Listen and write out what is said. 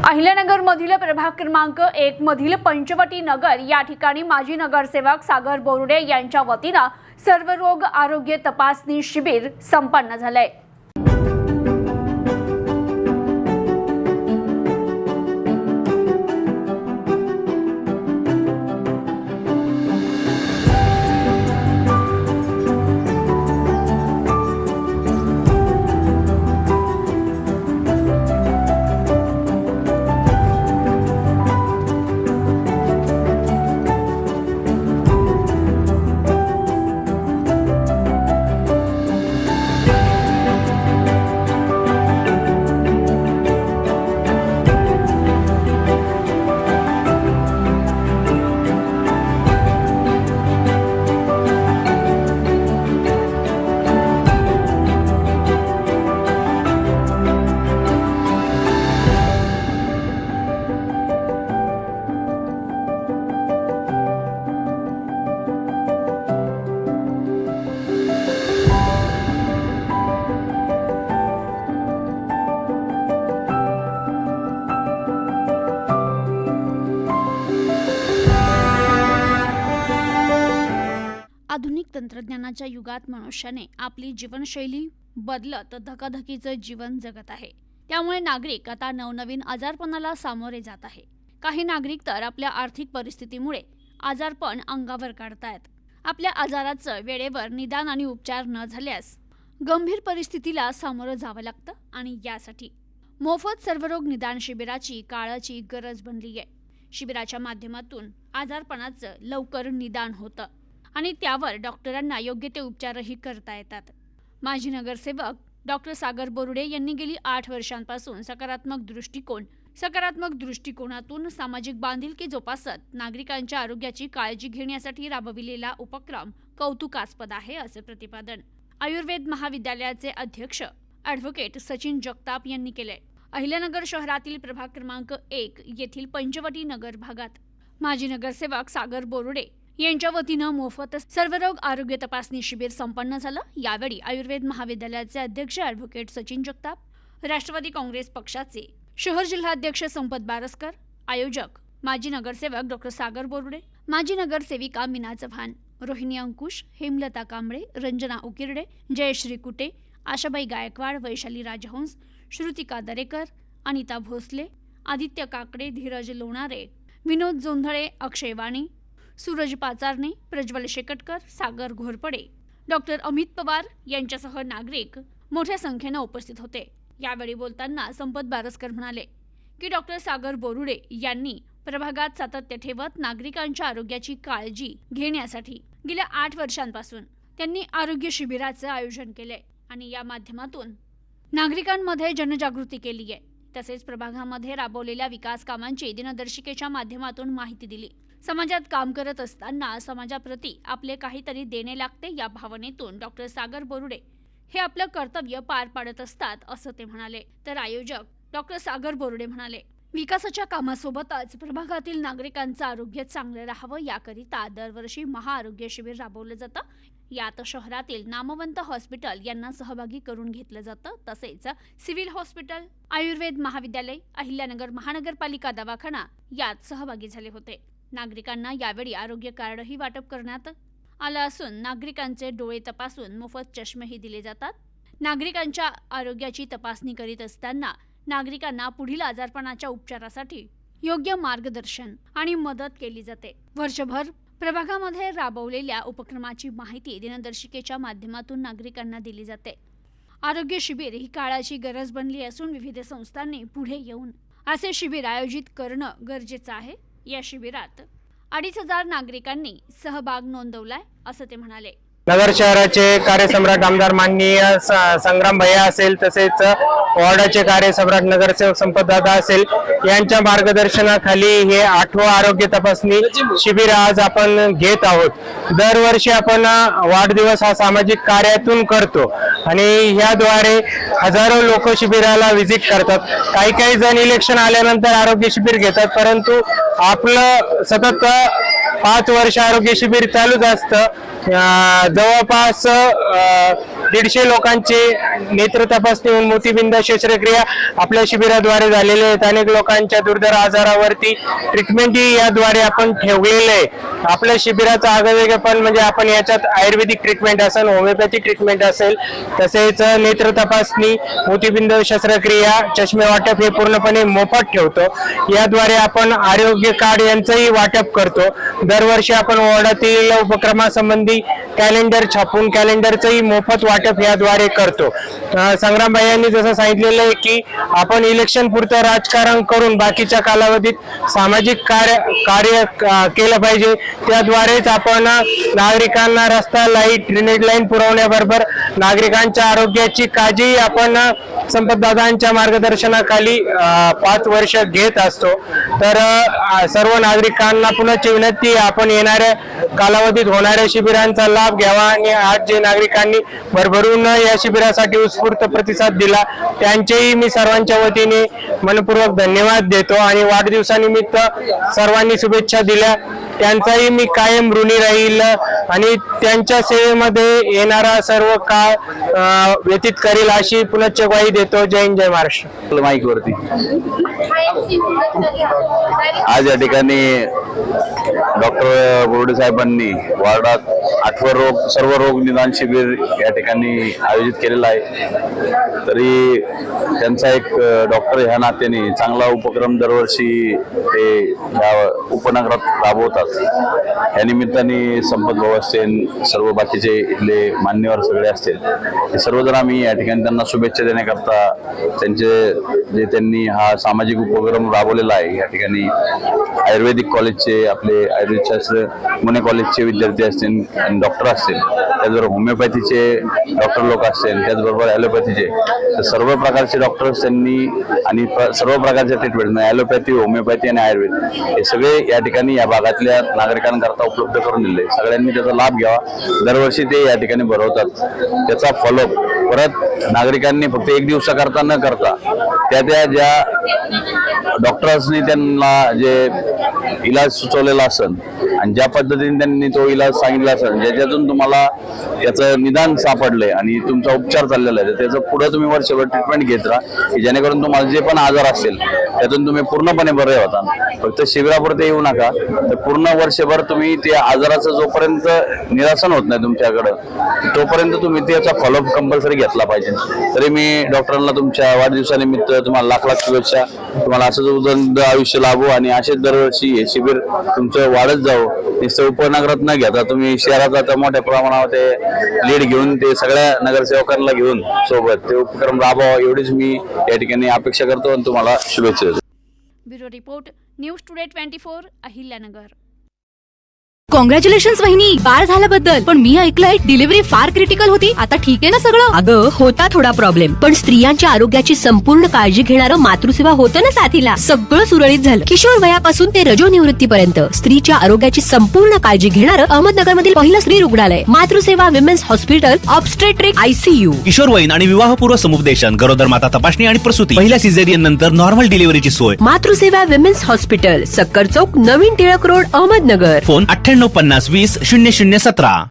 अहिल्यानगर मधील प्रभाग क्रमांक 1 मधील पंचवटी नगर या ठिकाणी माजी नगरसेवक सागर बोरुडे यांच्या वतीने सर्वरोग आरोग्य तपासणी शिबिर संपन्न झाले। आधुनिक तंत्रज्ञानाच्या युगात मनुष्याने आपली जीवनशैली बदलत धकाधकीचं जीवन जगत आहे। त्यामुळे नागरिक आता नवनवीन आजारपणाला सामोरे जात आहे। काही नागरिक तर आपल्या आर्थिक परिस्थितीमुळे आजारपण अंगावर काढतायत। आपल्या आजाराचं वेळेवर निदान आणि उपचार न झाल्यास गंभीर परिस्थितीला सामोरं जावं लागतं आणि यासाठी मोफत सर्वरोग निदान शिबिराची काळाची गरज बनली आहे। शिबिराच्या माध्यमातून आजारपणाचं लवकर निदान होतं आणि त्यावर डॉक्टरांना योग्य ते उपचारही करता येतात। माजी नगरसेवक डॉक्टर सागर बोरुडे यांनी गेली 8 वर्षांपासून सकारात्मक दृष्टिकोनातून सामाजिक बांधिलकी जोपासत नागरिकांच्या आरोग्याची काळजी घेण्यासाठी राबविलेला उपक्रम कौतुकास्पद आहे, असे प्रतिपादन आयुर्वेद महाविद्यालयाचे अध्यक्ष ॲडव्होकेट सचिन जगताप यांनी केले। अहिल्यानगर शहरातील प्रभाग क्रमांक 1 येथील पंचवटी नगर भागात माजी नगरसेवक सागर बोरुडे यांच्या वतीने मोफत सर्वरोग आरोग्य तपासणी शिबिर संपन्न झालं। यावेळी आयुर्वेद महाविद्यालयाचे अध्यक्ष ॲडव्होकेट सचिन जगताप, राष्ट्रवादी काँग्रेस पक्षाचे शहर जिल्हाध्यक्ष संपत बारसकर, आयोजक माजी नगरसेवक डॉक्टर सागर बोरुडे, माजी नगरसेविका मीना चव्हाण, रोहिणी अंकुश, हेमलता कांबळे, रंजना उकिरडे, जयश्री कुटे, आशाबाई गायकवाड, वैशाली राजहंस, श्रुतिका दरेकर, अनिता भोसले, आदित्य काकडे, धीरज लोणारे, विनोद जोंधळे, अक्षय वाणी, सूरज पाचारणे, प्रज्वल शेकटकर, सागर घोरपडे, डॉक्टर अमित पवार यांच्यासह नागरिक मोठ्या संख्येने उपस्थित होते। यावेळी बोलताना संपत बारसकर म्हणाले की डॉक्टर सागर बोरुडे यांनी प्रभागात सातत्य ठेवत नागरिकांच्या आरोग्याची काळजी घेण्यासाठी गेल्या 8 वर्षांपासून त्यांनी आरोग्य शिबिराचं आयोजन केले आणि या माध्यमातून नागरिकांमध्ये जनजागृती केली आहे। तसेच प्रभागामध्ये राबवलेल्या विकास कामांची दिनदर्शिकेच्या माध्यमातून माहिती दिली। समाजात काम करत असताना समाजाप्रती आपले काहीतरी देणे लागते या भावनेतून डॉक्टर सागर बोरुडे हे आपलं कर्तव्य पार पाडत असतात, असं ते म्हणाले। तर आयोजक डॉक्टर सागर बोरुडे म्हणाले, विकासाच्या कामासोबतच प्रभागातील नागरिकांचं आरोग्य चांगलं राहावं याकरिता दरवर्षी महाआरोग्य शिबिर राबवलं जातं। यात शहरातील नामवंत हॉस्पिटल यांना सहभागी करून घेतलं जातं। तसेच सिव्हिल हॉस्पिटल, आयुर्वेद महाविद्यालय, अहिल्यानगर महानगरपालिका दवाखाना यात सहभागी झाले होते। नागरिकांना यावेळी आरोग्य कार्डही वाटप करण्यात आलं असून नागरिकांचे डोळे तपासून मोफत चष्मेही दिले जातात। नागरिकांच्या आरोग्याची तपासणी करीत असताना नागरिकांना पुढील आजारपणाच्या उपचारासाठी योग्य मार्गदर्शन आणि मदत केली जाते। वर्षभर प्रभागामध्ये राबवलेल्या उपक्रमाची माहिती दिनदर्शिकेच्या माध्यमातून नागरिकांना दिली जाते। आरोग्य शिबिर ही काळाची गरज बनली असून विविध संस्थांनी पुढे येऊन असे शिबिर आयोजित करणं गरजेचं आहे। या शिबिरात 2,500 नागरिकांनी सहभाग नोंदवलाय, असं ते म्हणाले। नगर शहराचे कार्यसम्राट आमदार माननीय संग्राम भैया असेल, तसेच वॉर्डाचे कार्यसम्राट नगरसेवक संपतदादा असेल यांच्या मार्गदर्शनाखाली हे 8वं आरोग्य तपासणी शिबिर आज आपण घेत आहोत। दरवर्षी आपण वाढदिवस हा सामाजिक कार्यातून करतो आणि ह्याद्वारे हजारो लोक शिबिराला व्हिजिट करतात। काही जण इलेक्शन आल्यानंतर आरोग्य शिबिर घेतात, परंतु आपलं सतत 5 वर्ष आरोग्य शिबिर चालूच असतं। जवळपास 150 लोकांचे नेत्र तपासणी व मोतीबिंद शस्त्रक्रिया आपल्या शिबिराद्वारे झालेले आहेत. अनेक लोकांच्या दुर्धर आजारावरती ट्रीटमेंटही याद्वारे आपण ठेवलेले आहे. आपल्या शिबिराचा आगळेवेगळेपण म्हणजे आपण याच्यात आयुर्वेदिक ट्रीटमेंट असेल, होमिओपॅथिक ट्रीटमेंट असेल, तसेच नेत्र तपासणी, मोतीबिंद शस्त्रक्रिया, चष्मे वाटप हे पूर्णपणे मोफत ठेवतो. याद्वारे आपण आरोग्य कार्ड यांचंही वाटप करतो. दरवर्षी आपण वॉर्डातील उपक्रमासंबंधी कॅलेंडर छापून कॅलेंडरचंही मोफत वाटप याद्वारे करतो. संग्राम भाई यांनी जसं सांगितलेलं आहे की आपण इलेक्शन पुरतं राजकारण करून बाकीच्या कालावधीत सामाजिक कार्य केलं पाहिजे. त्याद्वारेच आपण नागरिकांना रस्ता, लाईट, ड्रेनेज लाईन पुरवण्याबरोबर नागरिकांच्या आरोग्याची काळजी आपण संपतदादांच्या मार्गदर्शनाखाली 5 वर्ष घेत असतो. तर सर्व नागरिकांना पुनःची विनंती, आपण येणाऱ्या कालावधीत होणाऱ्या शिबिरांचा लाभ घ्यावा आणि आज जे नागरिकांनी भरभरून या शिबिरासाठी उत्स्फूर्त प्रतिसाद दिला त्यांचेही मी सर्वांच्या वतीने मनपूर्वक धन्यवाद देतो. आणि वाढदिवसानिमित्त सर्वांनी शुभेच्छा दिल्या त्यांचाही मी कायम ऋणी राहील आणि त्यांच्या सेवेमध्ये येणारा सर्व काळ व्यतीत करेल अशी पुनश्च ग्वाही देतो. जय हिंद, जय महाराष्ट्र. माईक वरती आज या ठिकाणी डॉक्टर बोर्डे साहेबांनी वार्डात 8 सर्व रोग निदान शिबिर या ठिकाणी आयोजित केलेलं आहे. तरी त्यांचा एक डॉक्टर ह्या नात्याने चांगला उपक्रम दरवर्षी ते या उपनगरात राबवतात. या निमित्ताने संपत भाऊ असतील, सर्व बाकीचे इथले मान्यवर सगळे असतील, हे सर्वजण आम्ही या ठिकाणी त्यांना शुभेच्छा देण्याकरता त्यांनी हा सामाजिक उपक्रम राबवलेला आहे. या ठिकाणी आयुर्वेदिक कॉलेजचे, आपले आयुर्वेद शास्त्र पुणे कॉलेजचे विद्यार्थी असतील आणि डॉक्टर असतील, त्याचबरोबर होमिओपॅथीचे डॉक्टर लोक असतील, त्याचबरोबर ॲलोपॅथीचे, तर सर्व प्रकारचे डॉक्टर्स त्यांनी आणि सर्व प्रकारच्या ट्रीटमेंट ॲलोपॅथी, होमिओपॅथी आणि आयुर्वेद हे सगळे या ठिकाणी या भागातल्या नागरिकांकरता उपलब्ध करून दिले. सगळ्यांनी त्याचा लाभ घ्यावा. दरवर्षी ते या ठिकाणी भरवतात. त्याचा फॉलोअप परत नागरिकांनी फक्त 1 दिवसाकरता न करता त्या ज्या डॉक्टर्सनी त्यांना जे इलाज सुचवलेला असेल आणि ज्या पद्धतीने त्यांनी तो इलाज सांगितला असेल, ज्याच्यातून तुम्हाला त्याचं निदान सापडलंय आणि तुमचा उपचार चाललेला आहे, तर त्याचं पुढे तुम्ही वर्षभर ट्रीटमेंट घेत राहा की जेणेकरून तुम्हाला जे पण आजार असेल त्यातून तुम्ही पूर्णपणे बरे होता. फक्त शिबिरापुरते येऊ नका, तर पूर्ण वर्षभर तुम्ही त्या आजाराचं जोपर्यंत निरासन होत नाही तुमच्याकडं, तोपर्यंत तुम्ही त्याचा फॉलोअप कंपल्सरी घेतला पाहिजे. तरी मी डॉक्टरांना तुमच्या वाढदिवसानिमित्त तुम्हाला लाख शुभेच्छा. तुम्हाला असंच उदंड आयुष्य लाभो आणि असेच दरवर्षी हे शिबिर तुमचं वाढत जावं. नुसतं उपनगरात न घेता तुम्ही शहरात आता मोठ्या प्रमाणावर ते लीड घेऊन ते सगळ्या नगरसेवकांना घेऊन सोबत ते उपक्रम राबवावा एवढीच मी या ठिकाणी अपेक्षा करतो आणि तुम्हाला शुभेच्छा देतो. Bureau report, news today 24, Ahilyanagar. Congratulations वहिनी, बाळ झाल्याबद्दल. पण मी ऐकलंय डिलिव्हरी फार क्रिटिकल होती. आता ठीक आहे ना सगळं? अगं होता थोडा प्रॉब्लेम, पण स्त्रियांच्या आरोग्याची संपूर्ण काळजी घेणारं मातृसेवा होतं ना साथीला. सगळं सुरळीत झालं. किशोर वयापासून ते रजोनिवृत्तीपर्यंत स्त्रीच्या आरोग्याची संपूर्ण काळजी घेणारं अहमदनगरमधील पहिलं स्त्री रुग्णालय Matruseva women's hospital, obstetric ICU. किशोरवयीन आणि विवाहपूर्व समुपदेशन, गरोदर माता तपासणी आणि प्रसूती, पहिल्या सिझेरियन नंतर नॉर्मल डिलिव्हरीची सोय. मातृसेवा विमेन्स हॉस्पिटल, सक्कर चौक, नवीन टिळक रोड, अहमदनगर. फोन 9850 20 0017.